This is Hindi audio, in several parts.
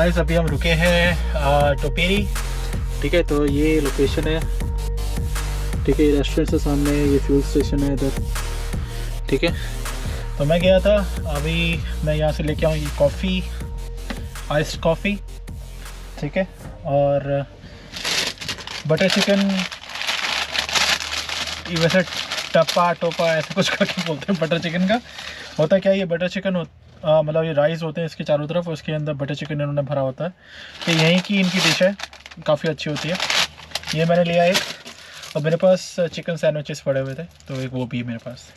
गाइस अभी हम रुके हैं टोपेरी। ठीक है, तो ये लोकेशन है। ठीक है, ये रेस्टोरेंट से सामने, ये फ्यूल स्टेशन है इधर। ठीक है, तो मैं गया था, अभी मैं यहाँ से लेके आऊँ ये कॉफ़ी, आइस्ड कॉफ़ी। ठीक है, और बटर चिकन, वैसे टप्पा टोपा ऐसे कुछ करके बोलते हैं बटर चिकन का। होता क्या है, ये बटर चिकन मतलब ये राइस होते हैं इसके चारों तरफ, उसके अंदर बटर चिकन इन्होंने भरा होता है। तो यहीं की इनकी डिश है, काफ़ी अच्छी होती है। ये मैंने लिया एक, और मेरे पास चिकन सैंडविचेस पड़े हुए थे, तो एक वो भी है मेरे पास।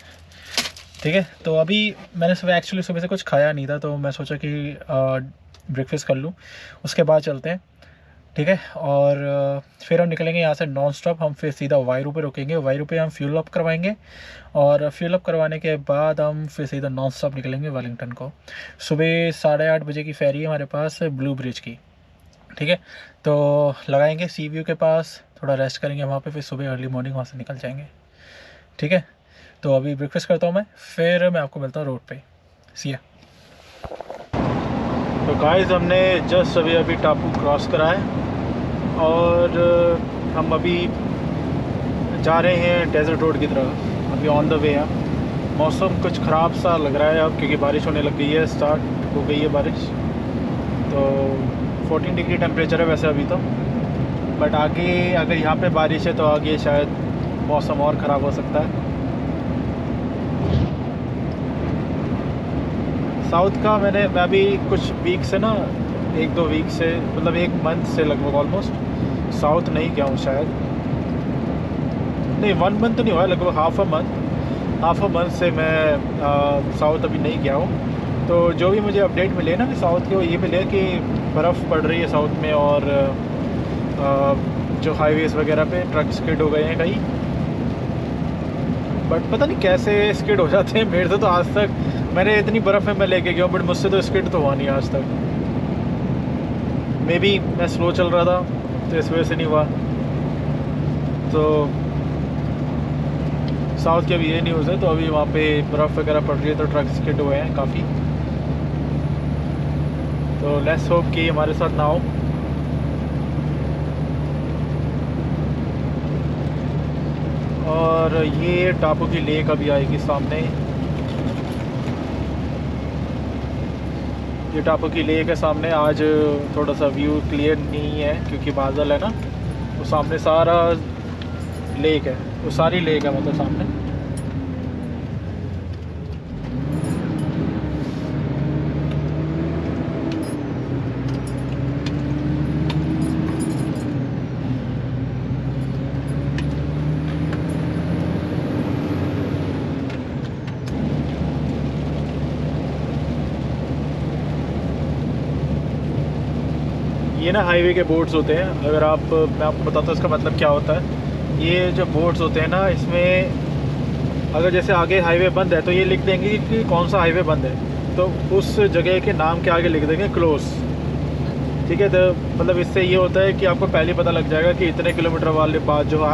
ठीक है, तो अभी मैंने एक्चुअली सुबह से कुछ खाया नहीं था, तो मैं सोचा कि ब्रेकफास्ट कर लूँ, उसके बाद चलते हैं। ठीक है, और फिर हम निकलेंगे यहाँ से नॉन स्टॉप। हम फिर सीधा वायरू पे रुकेंगे, वायरू पे हम फ्यूल अप करवाएंगे, और फ्यूल अप करवाने के बाद हम फिर सीधा नॉन स्टॉप निकलेंगे वेलिंगटन को। सुबह 8:30 बजे की फेरी है हमारे पास ब्लू ब्रिज की। ठीक है, तो लगाएंगे सी व्यू के पास, थोड़ा रेस्ट करेंगे वहाँ पे, फिर सुबह अर्ली मॉर्निंग वहाँ से निकल जाएंगे। ठीक है, तो अभी ब्रेकफास्ट करता हूँ मैं, फिर मैं आपको मिलता हूँ रोड पे। सी या। तो गाइस हमने जस्ट अभी टापू क्रॉस करा है, और हम अभी जा रहे हैं डेजर्ट रोड की तरफ। अभी ऑन द वे है। मौसम कुछ ख़राब सा लग रहा है अब, क्योंकि बारिश होने लग गई है, स्टार्ट हो गई है बारिश। तो 14 डिग्री टेम्परेचर है वैसे अभी तो, बट आगे अगर यहाँ पे बारिश है तो आगे शायद मौसम और ख़राब हो सकता है। साउथ का मैं अभी कुछ वीक से ना, 1-2 वीक से, मतलब 1 मंथ से लगभग ऑलमोस्ट साउथ नहीं गया हूँ शायद। नहीं, 1 मंथ तो नहीं हुआ, लगभग हाफ अ मंथ से मैं साउथ अभी नहीं गया हूँ। तो जो भी मुझे अपडेट मिले ना कि साउथ के, वो ये मिले कि बर्फ़ पड़ रही है साउथ में, और जो हाईवेज़ वगैरह पे ट्रक स्किड हो गए हैं कई। बट पता नहीं कैसे स्किड हो जाते हैं। मेरे से तो आज तक, मैंने इतनी बर्फ़ में मैं लेके गया हूँ, बट मुझसे तो स्किड तो हुआ नहीं आज तक। मे बी मैं स्लो चल रहा था तो इस वजह से नहीं हुआ। तो साउथ की अभी ये न्यूज़ है, तो अभी वहाँ पे बर्फ़ वगैरह पड़ रही है, तो ट्रक स्किड हुए हैं काफ़ी। तो लेट्स होप कि हमारे साथ ना हो। और ये टापू की लेक अभी आएगी सामने। ये टापू की लेक है सामने। आज थोड़ा सा व्यू क्लियर नहीं है क्योंकि बादल है ना, तो सामने सारा लेक है, वो सारी लेक है मतलब सामने। ये ना हाईवे के बोर्ड्स होते हैं, अगर आप, मैं आपको बताता हूँ इसका मतलब क्या होता है। ये जो बोर्ड्स होते हैं ना, इसमें अगर जैसे आगे हाईवे बंद है तो ये लिख देंगे कि कौन सा हाईवे बंद है, तो उस जगह के नाम के आगे लिख देंगे क्लोज। ठीक है, तो मतलब इससे ये होता है कि आपको पहले पता लग जाएगा कि इतने किलोमीटर वाले बाद जो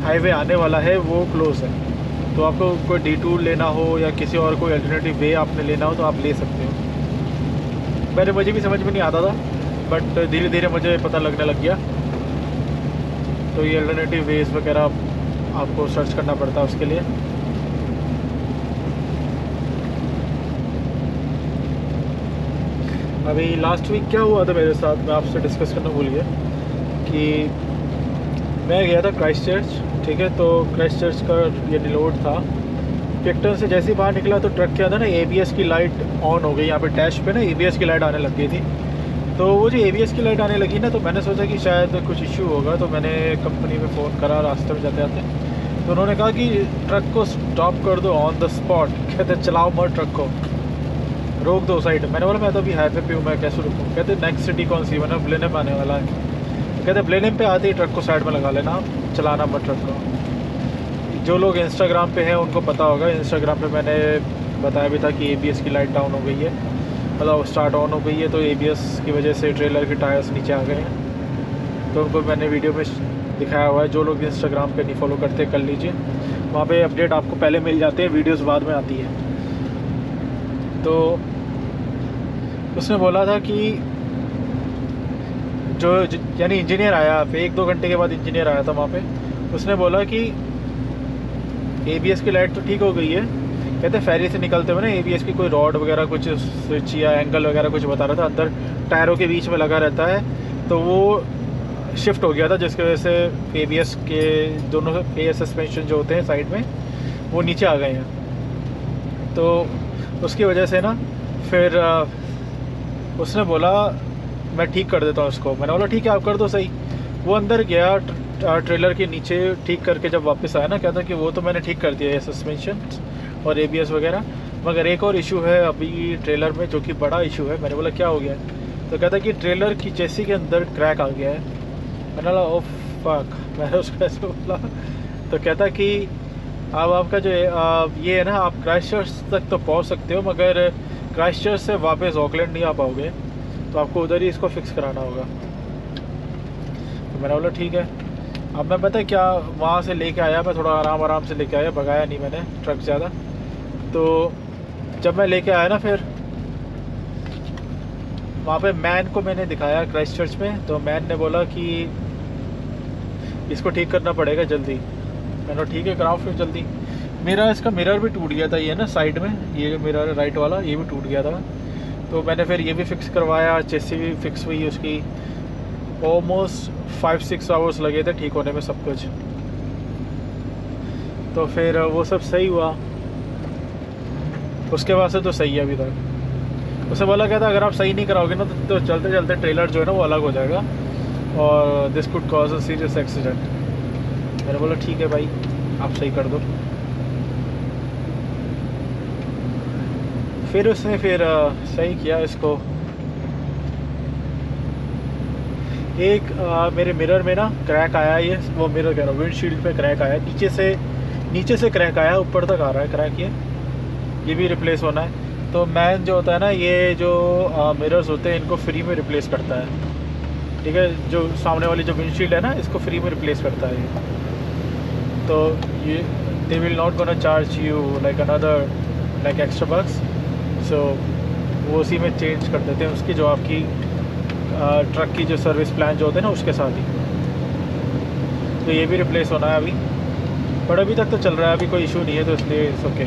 हाईवे आने वाला है वो क्लोज है। तो आपको कोई डिटूर लेना हो या किसी और कोई अल्टरनेटिव वे आपने लेना हो तो आप ले सकते हो। पहले मुझे भी समझ में नहीं आता था, बट धीरे धीरे मुझे पता लगने लग गया। तो ये अल्टरनेटिव वेज वगैरह आपको सर्च करना पड़ता है उसके लिए। अभी लास्ट वीक क्या हुआ था मेरे साथ, मैं आपसे डिस्कस करना भूल गया कि मैं गया था क्राइस्ट चर्च। ठीक है, तो क्राइस्ट चर्च का ये रिलोड था। पिक्टन से जैसे ही बाहर निकला तो ट्रक के अंदर ना ABS की लाइट ऑन हो गई। यहाँ पे डैश पे ना ABS की लाइट आने लग गई थी। तो वो जो ABS की लाइट आने लगी ना, तो मैंने सोचा कि शायद कुछ इशू होगा, तो मैंने कंपनी में फ़ोन करा रास्ते में जाते जाते। तो उन्होंने कहा कि ट्रक को स्टॉप कर दो ऑन द स्पॉट। कहते चलाओ मत, ट्रक को रोक दो साइड। मैंने बोला मैं तो अभी हाईवे पे हूँ, मैं कैसे रुकूँ। कहते नेक्स्ट सिटी कौन सी, मैंने ब्लेनम आने वाला है। तो कहते ब्लेनम पे आते ही ट्रक को साइड में लगा लेना, चलाना मत ट्रक को। जो लोग इंस्टाग्राम पे हैं उनको पता होगा, इंस्टाग्राम पे मैंने बताया भी था कि ABS की लाइट डाउन हो गई है, मतलब स्टार्ट ऑन हो गई है, तो ABS की वजह से ट्रेलर के टायर्स नीचे आ गए हैं। तो उनको मैंने वीडियो में दिखाया हुआ है। जो लोग इंस्टाग्राम पे नहीं फॉलो करते कर लीजिए, वहाँ पे अपडेट आपको पहले मिल जाते हैं, वीडियोस बाद में आती है। तो उसने बोला था कि यानी इंजीनियर आया, फिर 1-2 घंटे के बाद इंजीनियर आया था वहाँ पे। उसने बोला कि ABS की लाइट तो ठीक हो गई है, कहते फेरी से निकलते हुए ना ABS की कोई रॉड वगैरह कुछ स्विच या एंगल वगैरह कुछ बता रहा था, अंदर टायरों के बीच में लगा रहता है, तो वो शिफ्ट हो गया था, जिसकी वजह से ABS के दोनों एयर सस्पेंशन जो होते हैं साइड में वो नीचे आ गए हैं। तो उसकी वजह से ना फिर उसने बोला मैं ठीक कर देता हूँ उसको। मैंने बोला ठीक है आप कर दो सही। वो अंदर गया, ट्रेलर के नीचे ठीक करके जब वापस आया ना, कहता कि वो तो मैंने ठीक कर दिया है सस्पेंशन और ABS वगैरह, मगर एक और इशू है अभी ट्रेलर में जो कि बड़ा इशू है। मैंने बोला क्या हो गया है? तो कहता कि ट्रेलर की चेसी के अंदर क्रैक आ गया है। मैंने बोला ओह फक, मैंने उसको ऐसे बोला। तो कहता कि अब आपका जो ये है ना, आप क्राइस्टचर्च तक तो पहुंच सकते हो, मगर क्राइस्टचर्च से वापस ऑकलैंड नहीं आ पाओगे, तो आपको उधर ही इसको फिक्स कराना होगा। तो मैंने बोला ठीक है। अब मैं पता है क्या वहाँ से लेके आया, मैं थोड़ा आराम से लेके आया, भगाया नहीं मैंने ट्रक ज़्यादा। तो जब मैं लेके आया ना, फिर वहाँ पे मैन को मैंने दिखाया क्राइस्टचर्च में, तो मैन ने बोला कि इसको ठीक करना पड़ेगा जल्दी। मैंने ठीक है कराओ फिर जल्दी। मेरा इसका मिरर भी टूट गया था, ये ना साइड में ये जो मिरर राइट वाला ये भी टूट गया था, तो मैंने फिर ये भी फिक्स करवाया, चेसी भी फिक्स हुई उसकी। ऑलमोस्ट 5-6 आवर्स लगे थे ठीक होने में सब कुछ। तो फिर वो सब सही हुआ, उसके बाद से तो सही है अभी तक। उसे बोला क्या था अगर आप सही नहीं कराओगे ना तो चलते चलते ट्रेलर जो है ना वो अलग हो जाएगा और this could cause a serious accident. मैंने बोला ठीक है भाई आप सही कर दो। फिर उसने सही किया इसको। एक मेरे मिरर में ना क्रैक आया, ये वो मिरर कह रहा हूँ विंडशील्ड पे क्रैक आया, नीचे से क्रैक आया, ऊपर तक आ रहा है क्रैक। ये भी रिप्लेस होना है। तो मैन जो होता है ना, ये जो मिरर्स होते हैं इनको फ्री में रिप्लेस करता है, ठीक है। जो सामने वाली जो विंडशील्ड है ना इसको फ्री में रिप्लेस करता है ये। तो ये they will not gonna charge you like another like extra bucks, so वो उसी में चेंज कर देते हैं उसकी जो आपकी ट्रक की जो सर्विस प्लान जो होते हैं ना उसके साथ ही। तो ये भी रिप्लेस होना है अभी, पर अभी तक तो चल रहा है, अभी कोई इशू नहीं है, तो इसलिए इट्स ओके।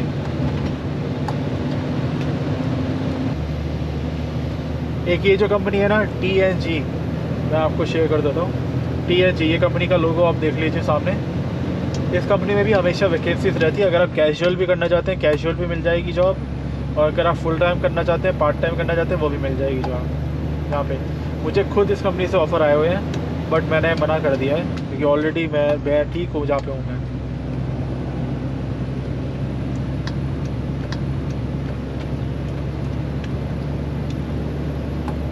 एक ये जो कंपनी है ना TNG, मैं आपको शेयर कर देता हूँ। TNG ये कंपनी का लोगो आप देख लीजिए सामने। इस कंपनी में भी हमेशा वैकेंसीज रहती है। अगर आप कैजुअल भी करना चाहते हैं कैजुअल भी मिल जाएगी जॉब, और अगर आप फुल टाइम करना चाहते हैं पार्ट टाइम करना चाहते हैं वो भी मिल जाएगी जॉब यहाँ पे। मुझे खुद इस कंपनी से ऑफ़र आए हुए हैं बट मैंने मना कर दिया है क्योंकि ऑलरेडी मैं ठीक हूँ जहाँ पे हूँ मैं।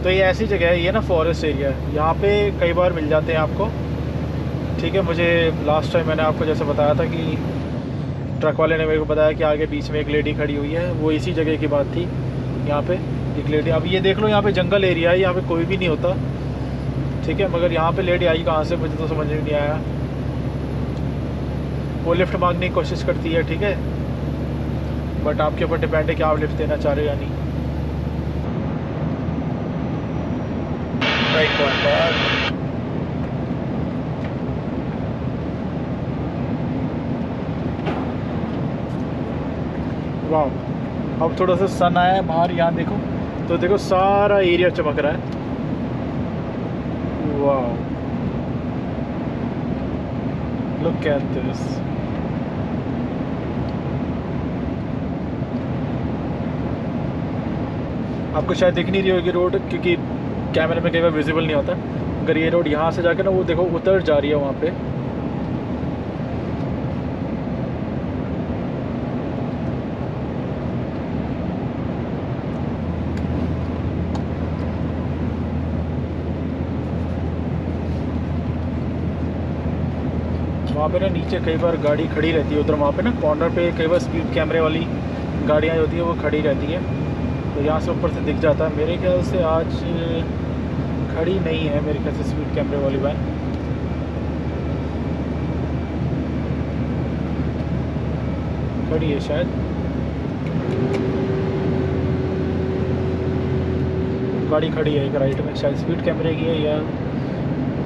तो ये ऐसी जगह है, ये ना फॉरेस्ट एरिया है, यहाँ पे कई बार मिल जाते हैं आपको, ठीक है। मुझे लास्ट टाइम मैंने आपको जैसे बताया था कि ट्रक वाले ने मेरे को बताया कि आगे बीच में एक लेडी खड़ी हुई है, वो इसी जगह की बात थी। यहाँ पे एक लेडी, अब ये देख लो यहाँ पे जंगल एरिया है, यहाँ पे कोई भी नहीं होता, ठीक है। मगर यहाँ पे लेडी आई कहाँ से मुझे तो समझ में नहीं आया। वो लिफ्ट मांगने की कोशिश करती है, ठीक है, बट आपके ऊपर डिपेंड है कि आप लिफ्ट देना चाह रहे हो या नहीं। वाह, अब थोड़ा सा सन आया है बाहर, यहाँ देखो तो देखो सारा एरिया चमक रहा है। वाह, लुक एट दिस। आपको शायद दिख नहीं रही होगी रोड क्योंकि कैमरे में कई बार विजिबल नहीं होता। अगर ये रोड यहाँ से जाकर ना वो देखो उतर जा रही है वहाँ पे। वहाँ पे ना नीचे कई बार गाड़ी खड़ी रहती है उधर, वहाँ पे ना कॉर्नर पे कई बार स्पीड कैमरे वाली गाड़ियाँ होती है वो खड़ी रहती हैं, तो यहाँ से ऊपर से दिख जाता है। मेरे ख्याल से आज खड़ी नहीं है मेरे ख्याल से स्पीड कैमरे वाली वैन। खड़ी है शायद, गाड़ी खड़ी है एक राइट में, शायद स्पीड कैमरे की है या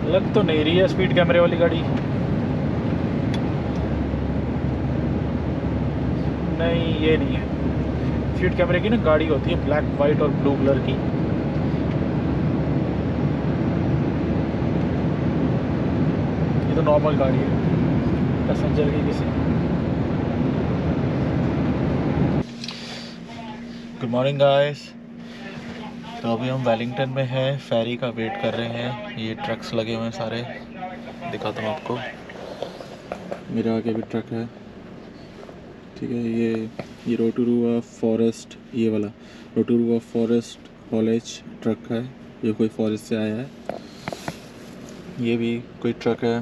लग तो नहीं रही है स्पीड कैमरे वाली गाड़ी। नहीं ये नहीं है। स्पीड कैमरे की ना गाड़ी होती है ब्लैक वाइट और ब्लू कलर की। ये तो नॉर्मल गाड़ी है पैसेंजर की किसी। Good morning guys. तो अभी हम वेलिंगटन में हैं, फेरी का वेट कर रहे हैं। ये ट्रक्स लगे हुए हैं सारे, दिखाता हूँ आपको। मेरे आगे भी ट्रक है, ठीक है। ये रोटोरुआ फॉरेस्ट, ये वाला रोटोरुआ फॉरेस्ट कॉलेज ट्रक है। ये कोई फॉरेस्ट से आया है। ये भी कोई ट्रक है।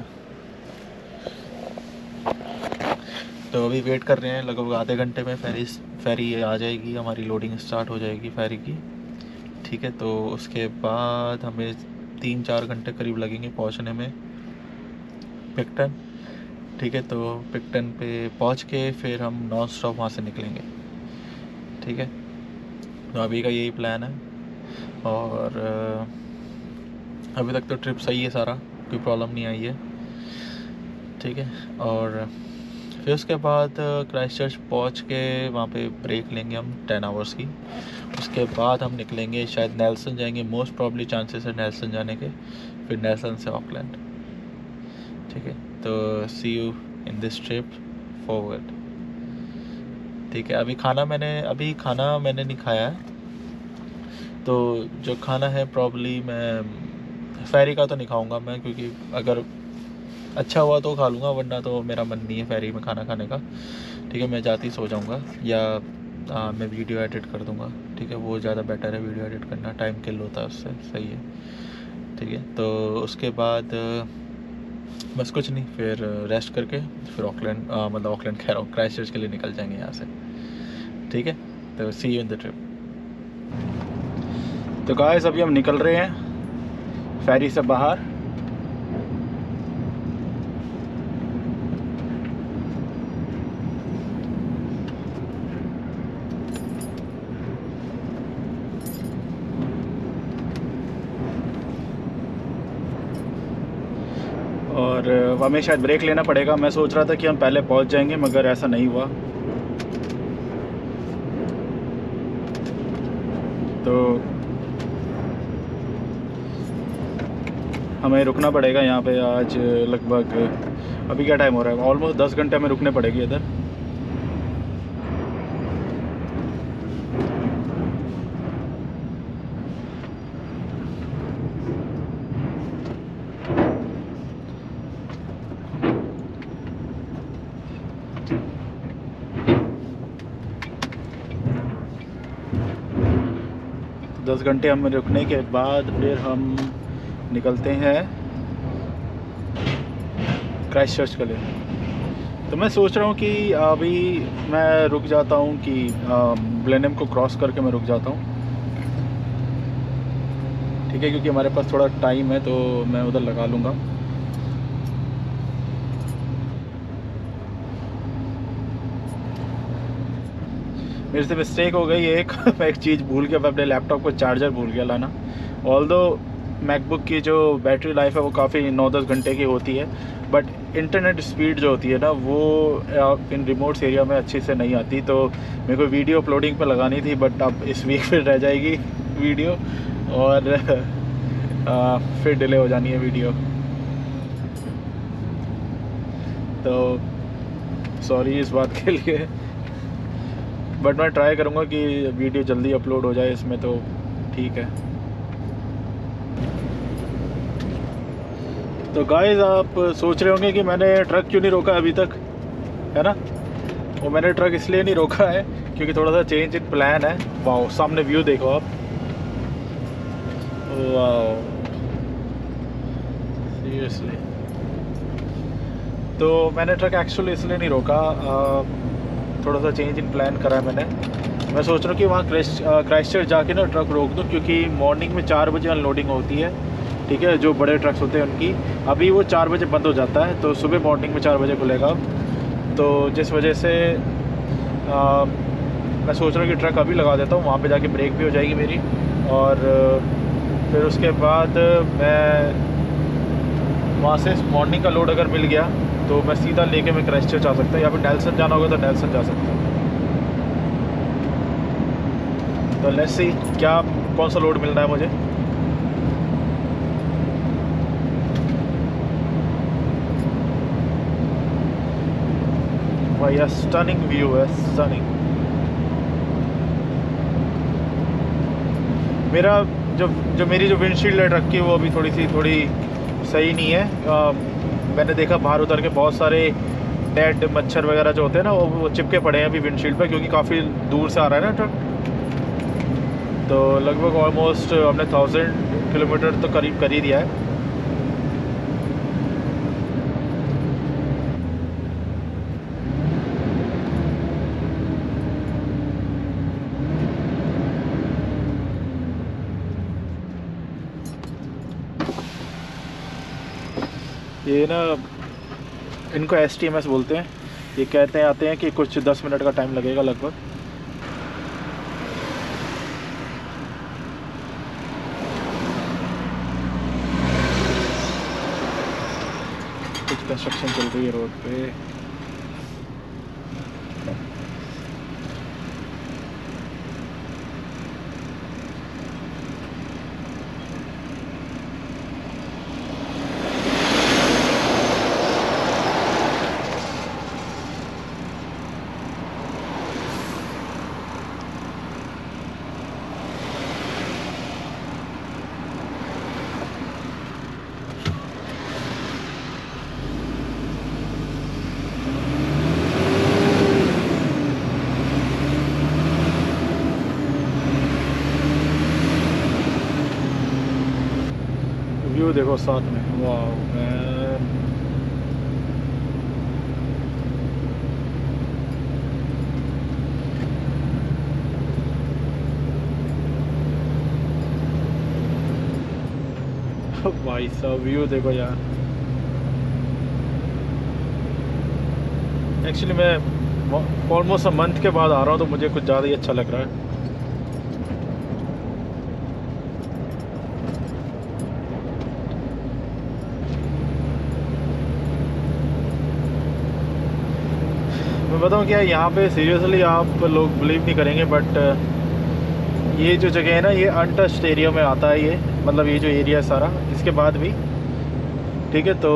तो अभी वेट कर रहे हैं, लगभग आधे घंटे में फेरी आ जाएगी, हमारी लोडिंग स्टार्ट हो जाएगी फेरी की, ठीक है। तो उसके बाद हमें 3-4 घंटे करीब लगेंगे पहुंचने में पिक्टन, ठीक है। तो पिक्टन पे पहुंच के फिर हम नॉन स्टॉप वहाँ से निकलेंगे, ठीक है। तो अभी का यही प्लान है। और अभी तक तो ट्रिप सही है, सारा कोई प्रॉब्लम नहीं आई है, ठीक है। और फिर उसके बाद क्राइस्ट चर्च पहुँच के वहाँ पे ब्रेक लेंगे हम 10 आवर्स की। उसके बाद हम निकलेंगे, शायद नेल्सन जाएंगे, मोस्ट प्रॉब्ली चांसेस है नेल्सन जाने के, फिर नेल्सन से ऑकलैंड, ठीक है। तो see you in this trip forward, ठीक है। अभी खाना मैंने नहीं खाया है, तो जो खाना है प्रॉब्ली मैं फेरी का तो नहीं खाऊंगा मैं, क्योंकि अगर अच्छा हुआ तो खा लूँगा, वरना तो मेरा मन नहीं है फेरी में खाना खाने का, ठीक है। मैं जाते ही सो जाऊँगा, या मैं वीडियो एडिट कर दूँगा, ठीक है। वो ज़्यादा बेटर है, वीडियो एडिट करना टाइम किल होता है उससे, सही है, ठीक है। तो उसके बाद बस कुछ नहीं, फिर रेस्ट करके फिर ऑकलैंड, मतलब ऑकलैंड कह रहा हूँ, क्राइस्ट चर्च के लिए निकल जाएंगे यहाँ से, ठीक है। तो see you in the trip. तो गाइस अभी हम निकल रहे हैं फेरी से बाहर। और हमें शायद ब्रेक लेना पड़ेगा। मैं सोच रहा था कि हम पहले पहुंच जाएंगे, मगर ऐसा नहीं हुआ। तो हमें रुकना पड़ेगा यहाँ पे आज। लगभग अभी क्या टाइम हो रहा है, ऑलमोस्ट 10 घंटे हमें रुकने पड़ेगी इधर। तो 10 घंटे हमें रुकने के बाद फिर हम निकलते हैं क्राइस्ट चर्च के लिए। तो मैं सोच रहा हूँ कि अभी मैं रुक जाता हूँ कि ब्लेनम को क्रॉस करके मैं रुक जाता हूँ, ठीक है, क्योंकि हमारे पास थोड़ा टाइम है, तो मैं उधर लगा लूँगा। मेरे से मिस्टेक हो गई एक मैं एक चीज़ भूल गया, मैं अपने लैपटॉप को चार्जर भूल गया लाना। ऑल्दो मैकबुक की जो बैटरी लाइफ है वो काफ़ी 9-10 घंटे की होती है, बट इंटरनेट स्पीड जो होती है ना, वो इन रिमोट्स एरिया में अच्छे से नहीं आती। तो मेरे को वीडियो अपलोडिंग पर लगानी थी, बट अब इस वीक फिर रह जाएगी वीडियो, और फिर डिले हो जानी है वीडियो। तो सॉरी इस बात के लिए, बट मैं ट्राई करूँगा कि वीडियो जल्दी अपलोड हो जाए इसमें, तो ठीक है। तो गाइस आप सोच रहे होंगे कि मैंने ट्रक क्यों नहीं रोका अभी तक, है ना। वो मैंने ट्रक इसलिए नहीं रोका है क्योंकि थोड़ा सा चेंज इन प्लान है। वाओ, सामने व्यू देखो आप, वाओ सीरियसली। तो मैंने ट्रक एक्चुअली इसलिए नहीं रोका, थोड़ा सा चेंज इन प्लान करा है मैंने। मैं सोच रहा हूँ कि वहाँ क्राइस्ट चर्च जाके ना ट्रक रोक दूँ, क्योंकि मॉर्निंग में 4 बजे अनलोडिंग होती है, ठीक है। जो बड़े ट्रक्स होते हैं उनकी अभी वो 4 बजे बंद हो जाता है, तो सुबह मॉर्निंग में 4 बजे खुलेगा। तो जिस वजह से मैं सोच रहा हूँ कि ट्रक अभी लगा देता हूँ, वहाँ पे जाके ब्रेक भी हो जाएगी मेरी, और फिर उसके बाद मैं वहाँ से मॉर्निंग का लोड अगर मिल गया तो मैं सीधा लेके मैं क्राइस्टचर्च आ सकता हूँ, या फिर नेल्सन जाना होगा तो नेल्सन जा सकता हूँ। तो लेट्स सी क्या कौन सा लोड मिल रहा है मुझे। भाई यार स्टनिंग व्यू है, स्टनिंग। मेरा जो मेरी जो विंडशील्ड लाइट रखी है वो अभी थोड़ी सही नहीं है। मैंने देखा बाहर उतर के बहुत सारे डेड मच्छर वगैरह जो होते हैं ना वो चिपके पड़े हैं अभी विंडशील्ड पे, क्योंकि काफ़ी दूर से आ रहा है ना ट्रक। तो लगभग ऑलमोस्ट हमने 1000 किलोमीटर तो करीब कर ही दिया है। ये ना इनको STMS बोलते हैं। ये कहते हैं आते हैं कि कुछ 10 मिनट का टाइम लगेगा लगभग। कुछ कंस्ट्रक्शन चल रही है रोड पे। व्यू देखो साथ में, वाह मैन। भाई साहब व्यू देखो यार। एक्चुअली मैं ऑलमोस्ट मंथ के बाद आ रहा हूँ तो मुझे कुछ ज़्यादा ही अच्छा लग रहा है। मैं बताऊँ क्या, यहाँ पे सीरियसली आप लोग बिलीव नहीं करेंगे, बट ये जो जगह है ना ये अनटच्ड एरिया में आता है। ये मतलब ये जो एरिया है सारा, इसके बाद भी ठीक है। तो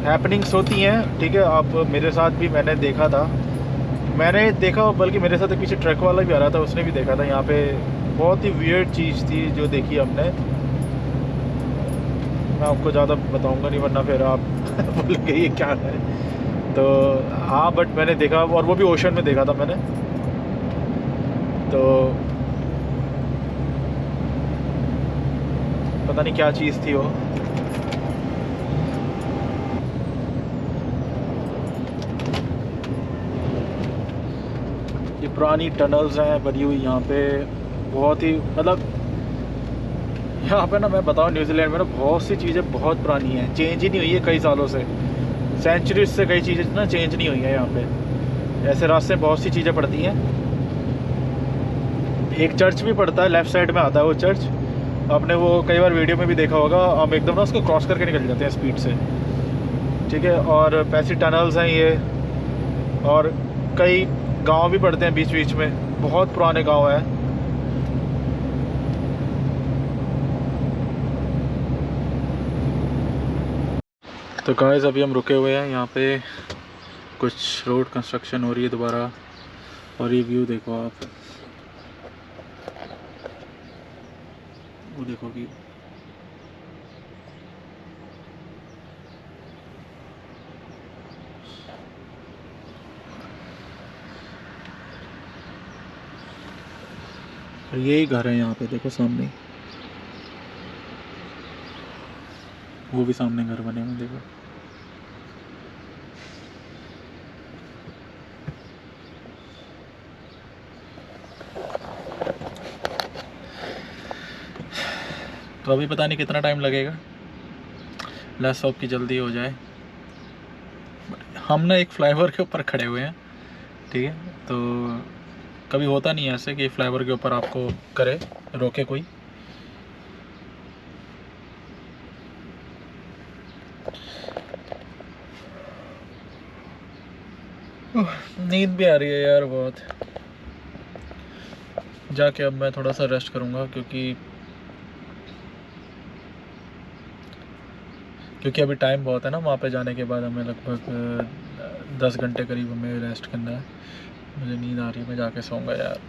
हैपनिंग्स होती हैं, ठीक है। आप मेरे साथ भी मैंने देखा, बल्कि मेरे साथ पीछे ट्रक वाला भी आ रहा था, उसने भी देखा था। यहाँ पे बहुत ही वियर्ड चीज़ थी जो देखी हमने। मैं आपको ज़्यादा बताऊंगा नहीं वरना फिर आप बोलेंगे ये क्या है। तो हाँ, बट मैंने देखा, और वो भी ओशन में देखा था मैंने। तो पता नहीं क्या चीज़ थी वो। ये पुरानी टनल्स हैं बनी हुई यहाँ पे, बहुत ही मतलब यहाँ पे ना मैं बताऊँ न्यूजीलैंड में ना बहुत सी चीज़ें बहुत पुरानी हैं, चेंज ही नहीं हुई है कई सालों से। सेंचुरीज से कई चीज़ें ना चेंज नहीं हुई हैं यहाँ पे। ऐसे रास्ते में बहुत सी चीज़ें पड़ती हैं। एक चर्च भी पड़ता है, लेफ़्ट साइड में आता है वो चर्च। आपने वो कई बार वीडियो में भी देखा होगा। हम एकदम ना उसको क्रॉस करके निकल जाते हैं स्पीड से, ठीक है। और पैसी टनल्स हैं ये, और कई गांव भी पड़ते हैं बीच बीच में, बहुत पुराने गांव हैं। तो गाइस अभी हम रुके हुए हैं यहाँ पे, कुछ रोड कंस्ट्रक्शन हो रही है दोबारा। और ये व्यू देखो आप, वो देखो कि यही घर है यहाँ पे, देखो सामने, वो भी सामने घर बने हुए देखो। तो अभी पता नहीं कितना टाइम लगेगा, लेट्स होप कि जल्दी हो जाए। हम ना एक फ्लाईओवर के ऊपर खड़े हुए हैं, ठीक है। तो कभी होता नहीं है ऐसे कि फ्लाईओवर के ऊपर आपको करे रोके कोई। नींद भी आ रही है यार बहुत। जाके अब मैं थोड़ा सा रेस्ट करूँगा क्योंकि अभी टाइम बहुत है ना। वहाँ पे जाने के बाद हमें लगभग 10 घंटे करीब हमें रेस्ट करना है। मुझे नींद आ रही है, मैं जाके सोऊंगा यार।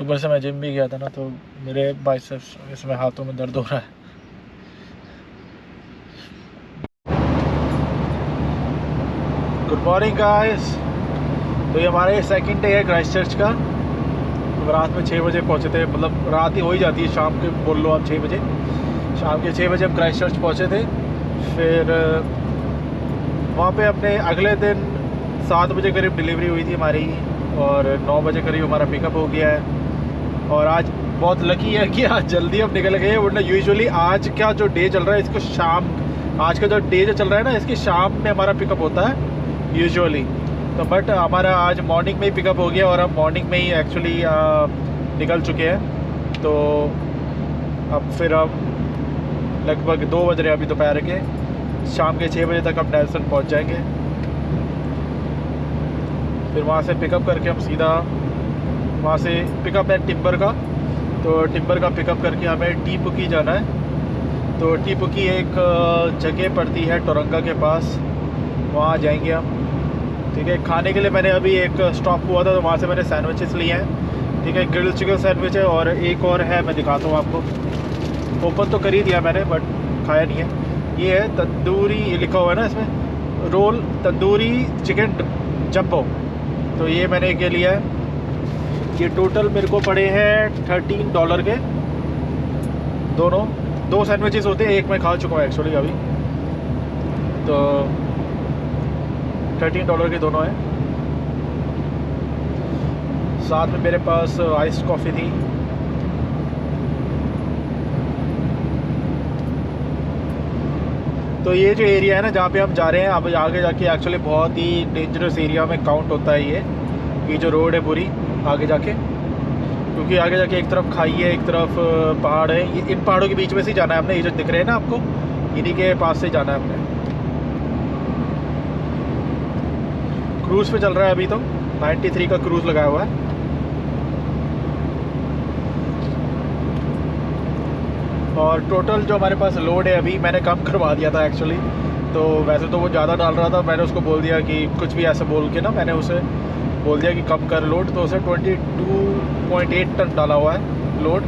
ऊपर से मैं जिम भी गया था ना, तो मेरे बाइसेप्स इसमें हाथों में दर्द हो रहा है। Good morning guys. तो ये हमारा सेकंड डे है क्राइस्ट चर्च का। तो रात में 6 बजे पहुँचे थे, मतलब रात ही हो ही जाती है, शाम के बोल लो आप 6 बजे। शाम के 6 बजे हम क्राइस्ट चर्च पहुँचे थे। फिर वहाँ पे अपने अगले दिन 7 बजे करीब डिलीवरी हुई थी हमारी, और 9 बजे करीब हमारा पिकअप हो गया है। और आज बहुत लकी है कि आज जल्दी हम निकल गए, वरना यूजुअली आज का जो डे चल रहा है इसको आज का जो डे जो चल रहा है ना, इसकी शाम में हमारा पिकअप होता है यूजुअली। तो बट हमारा आज मॉर्निंग में ही पिकअप हो गया, और हम मॉर्निंग में ही एक्चुअली निकल चुके हैं। तो अब फिर हम लगभग 2 बज रहे हैं अभी दोपहर के। शाम के 6 बजे तक हम नेल्सन पहुंच जाएंगे। फिर वहाँ से पिकअप करके हम सीधा वहाँ से पिकअप है टिम्बर का, तो टिम्बर का पिकअप करके हमें टीपुकी जाना है। तो टीपुकी एक जगह पड़ती है टोरंगा के पास, वहाँ जाएंगे हम। ठीक है, खाने के लिए मैंने अभी एक स्टॉप हुआ था, तो वहाँ से मैंने सैंडविचेस लिए हैं। ठीक है, ग्रिल्ड चिकन सैंडविच है, और एक और है, मैं दिखाता हूँ आपको। ओपन तो कर ही दिया मैंने, बट खाया नहीं है। ये है तंदूरी, ये लिखा हुआ है ना इसमें, रोल तंदूरी चिकन जंबो। तो ये मैंने एक लिया है। ये टोटल मेरे को पड़े हैं $13 के। दोनों 2 सैंडविचेस होते हैं, एक मैं खा चुका हूँ एक्चुअली अभी। तो $13 के दोनों हैं। साथ में मेरे पास आइस कॉफ़ी थी। तो ये जो एरिया है ना जहाँ पे हम जा रहे हैं, अब आगे जाके एक्चुअली बहुत ही डेंजरस एरिया में काउंट होता है ये जो रोड है पूरी आगे जाके। क्योंकि आगे जाके एक तरफ खाई है, एक तरफ पहाड़ है। ये इन पहाड़ों के बीच में से जाना है हमने। ये जो दिख रहे हैं ना आपको, इन्हीं के पास से जाना है हमने। क्रूज़ पे चल रहा है अभी, तो 93 का क्रूज़ लगाया हुआ है। और टोटल जो हमारे पास लोड है अभी, मैंने कम करवा दिया था एक्चुअली। तो वैसे तो वो ज़्यादा डाल रहा था, मैंने उसको बोल दिया कि कुछ भी ऐसे बोल के ना, मैंने उसे बोल दिया कि कम कर लोड। तो उसे 22.8 टन डाला हुआ है लोड।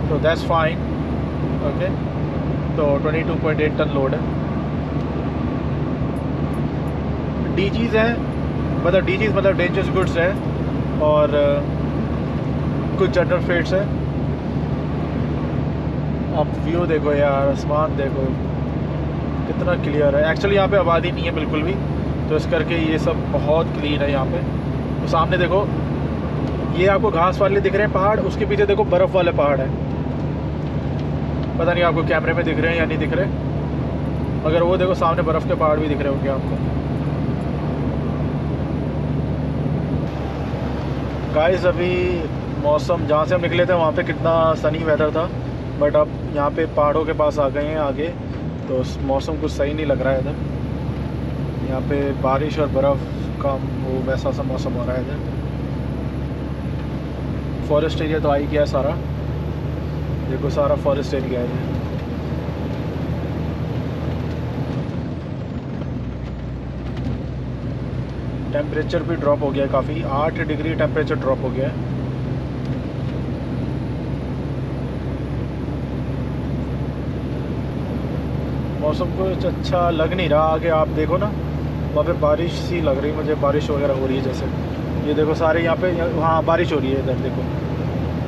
तो दैट्स फाइन, ओके। तो 22.8 टन लोड है। डीजीज़ है, मतलब डीजीज़ मतलब डेंजरस गुड्स है, और कुछ जनरल फ्रेट्स है। अब व्यू देखो यार, आसमान देखो कितना क्लियर है। एक्चुअली यहाँ पे आबादी नहीं है बिल्कुल भी, तो इस करके ये सब बहुत क्लीन है यहाँ पे। तो सामने देखो, ये आपको घास वाले दिख रहे हैं पहाड़, उसके पीछे देखो बर्फ़ वाले पहाड़ हैं। पता नहीं आपको कैमरे में दिख रहे हैं या नहीं दिख रहे, मगर वो देखो सामने बर्फ़ के पहाड़ भी दिख रहे होंगे आपको। गाइस अभी मौसम, जहाँ से हम निकले थे वहाँ पे कितना सनी वेदर था, बट अब यहाँ पे पहाड़ों के पास आ गए हैं आगे, तो मौसम कुछ सही नहीं लग रहा है इधर। यहाँ पे बारिश और बर्फ़ का वो वैसा सा मौसम हो रहा है इधर। फॉरेस्ट एरिया तो आ ही गया सारा, देखो सारा फॉरेस्ट एरिया है। टेम्परेचर भी ड्रॉप हो गया है काफ़ी, 8 डिग्री टेम्परेचर ड्रॉप हो गया है। मौसम कुछ अच्छा लग नहीं रहा। आगे आप देखो ना, वहाँ पे बारिश सी लग रही है मुझे, बारिश वगैरह हो रही है जैसे। ये देखो सारे यहाँ पे, हाँ बारिश हो रही है इधर देखो।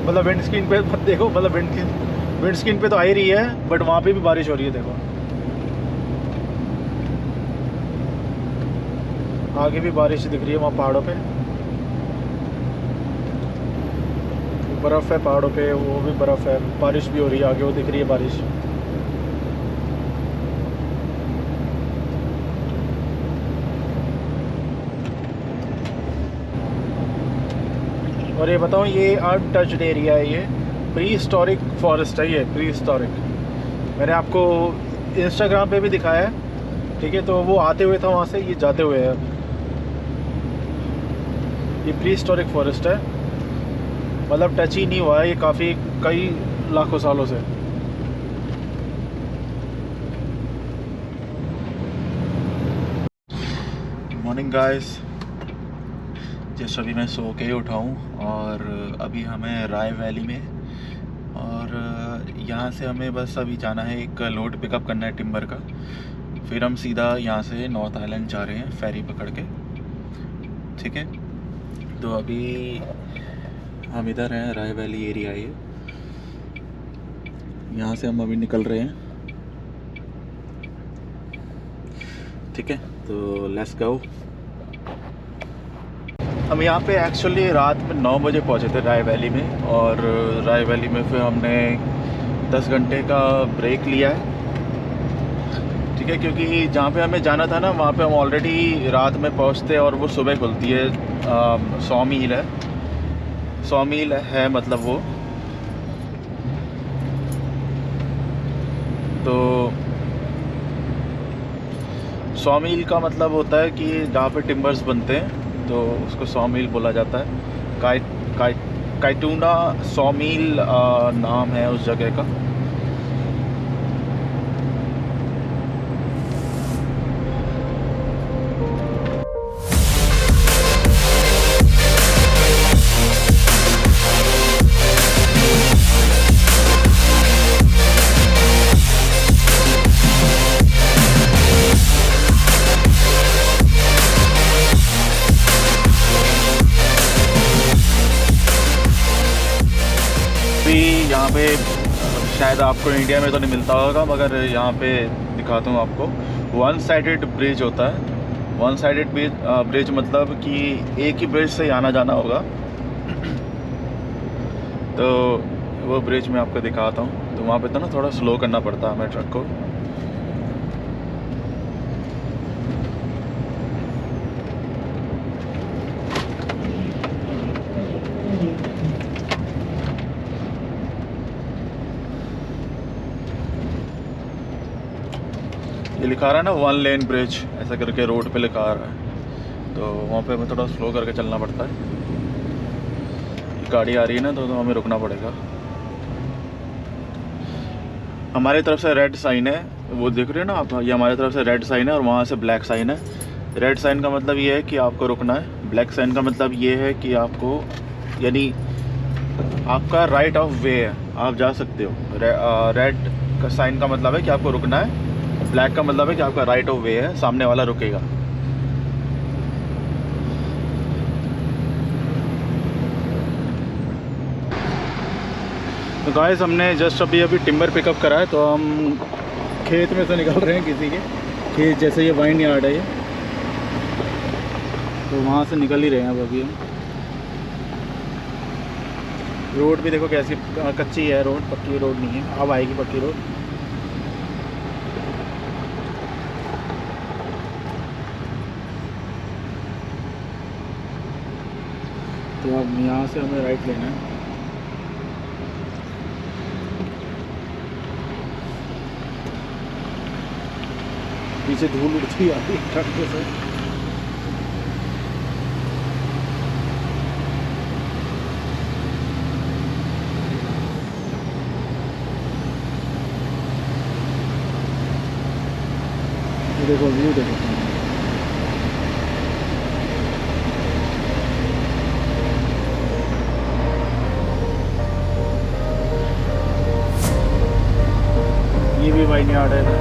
मतलब विंड स्क्रीन पे मत देखो, मतलब विंड स्क्रीन पे तो आ ही रही है, बट वहाँ पे भी बारिश हो रही है देखो। आगे भी बारिश दिख रही है वहाँ पहाड़ों पे, बर्फ़ है पहाड़ों पे, वो भी बर्फ़ है, बारिश भी हो रही है आगे, वो दिख रही है बारिश। और ये बताऊँ, ये अनटच्ड एरिया है, ये प्री हिस्टोरिक फॉरेस्ट है, ये प्री हिस्टोरिक। मैंने आपको इंस्टाग्राम पे भी दिखाया है, ठीक है। तो वो आते हुए था वहाँ से, ये जाते हुए है। ये प्री हिस्टोरिक फॉरेस्ट है, मतलब टच ही नहीं हुआ है ये काफ़ी कई लाखों सालों से। मॉर्निंग गाइस, जैसे अभी मैं सो के उठा हूँ और अभी हमें राय वैली में, और यहाँ से हमें बस अभी जाना है, एक लोड पिकअप करना है टिम्बर का, फिर हम सीधा यहाँ से नॉर्थ आइलैंड जा रहे हैं फेरी पकड़ के। ठीक है, तो अभी हम इधर हैं, राय वैली एरिया है, यहाँ से हम अभी निकल रहे हैं। ठीक है, तो लेट्स गो। हम यहाँ पे एक्चुअली रात में 9 बजे पहुँचे थे राय वैली में, और राय वैली में फिर हमने 10 घंटे का ब्रेक लिया है। ठीक है, क्योंकि जहाँ पे हमें जाना था ना, वहाँ पे हम ऑलरेडी रात में पहुँचते और वो सुबह खुलती है। 100 मील है, 100 मील है मतलब वो। तो 100 मील का मतलब होता है कि जहाँ पे टिम्बर्स बनते हैं तो उसको 100 मील बोला जाता है। काइटूना 100 मील नाम है उस जगह का। यहाँ पे शायद आपको इंडिया में तो नहीं मिलता होगा, मगर यहाँ पे दिखाता हूँ आपको। 1 साइडेड ब्रिज होता है। 1 साइडेड ब्रिज मतलब कि एक ही ब्रिज से आना जाना होगा। तो वो ब्रिज मैं आपको दिखाता हूँ। तो वहाँ पे तो ना थोड़ा स्लो करना पड़ता है हमें ट्रक को। ये लिखा रहा है ना 1 लेन ब्रिज, ऐसा करके रोड पे लिखा रहा है। तो वहाँ पे हमें थोड़ा स्लो करके चलना पड़ता है। गाड़ी आ रही है ना, तो हमें रुकना पड़ेगा। हमारी तरफ से रेड साइन है, वो देख रहे हो ना आप, ये हमारी तरफ से रेड साइन है और वहाँ से ब्लैक साइन है। रेड साइन का मतलब ये है कि आपको रुकना है, ब्लैक साइन का मतलब ये है कि आपको, यानी आपका राइट ऑफ वे है, आप जा सकते हो। रेड का साइन का मतलब है कि आपको रुकना है, ब्लैक का मतलब है कि आपका राइट ऑफ वे है, सामने वाला रुकेगा। तो गाइस, हमने जस्ट अभी टिम्बर पिकअप करा है, तो हम खेत में से निकल रहे हैं किसी के खेत, जैसे ये वाइन यार्ड है ये, तो वहाँ से निकल ही रहे हैं अब अभी हम। रोड भी देखो कैसी कच्ची है रोड, पक्की रोड नहीं है, अब आएगी पक्की रोड। तो अब यहाँ से हमें राइट लेना है। पीछे धूल उड़ती आती है ट्रक के से। देखो व्यू देखो। ये भी वाइन यार्ड है।